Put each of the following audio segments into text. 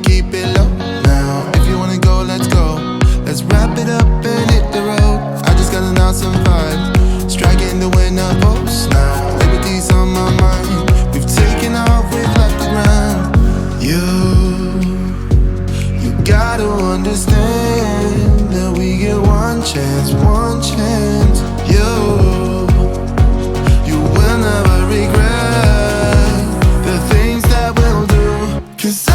keep it low. Now, if you wanna go, let's go. Let's wrap it up and hit the road. I just got an awesome vibe, striking the winner post. Now, liberty's on my mind. We've taken off, we've left the ground. You gotta understand that we get one chance, one chance. You will never regret the things that we'll do. 'Cause I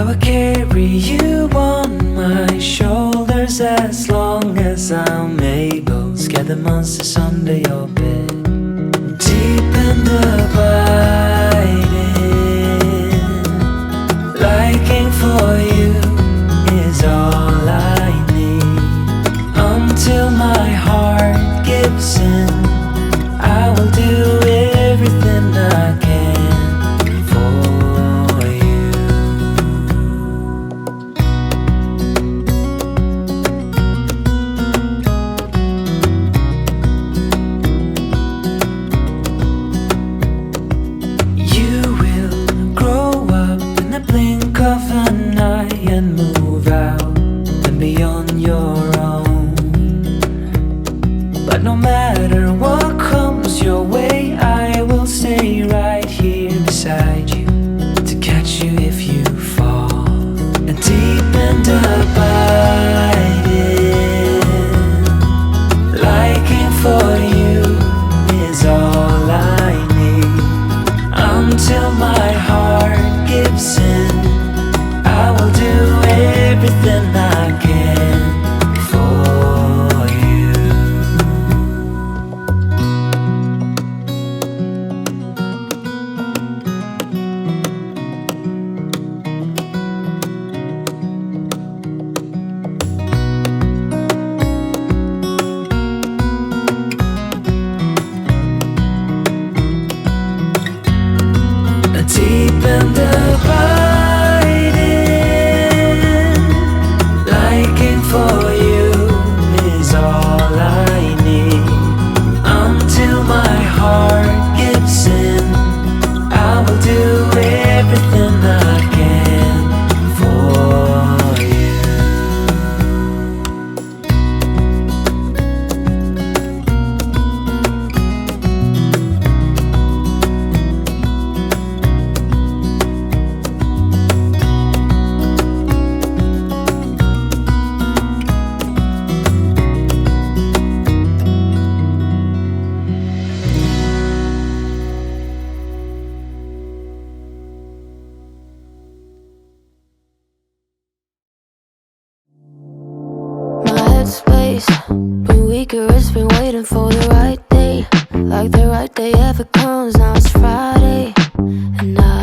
I will carry you on my shoulders as long as I'm able. Scare the monsters under your bed. Deep and abiding, liking for you is all I need. Until my heart gives in, I will do everything I can for you. You will grow up in the blink of an eye and move out and beyond your own. But no matter what comes your way, I will stay right here beside you to catch you if you fall. And deep and abiding, liking for you is all I need. Until my heart gives in, I will do everything I can for you. Deep and abiding, liking for you is all I need. Until my heart gives in, I will do everything I can for you. My headspace been weaker, it's been waiting for the right day. Like the right day ever comes, now it's Friday. And I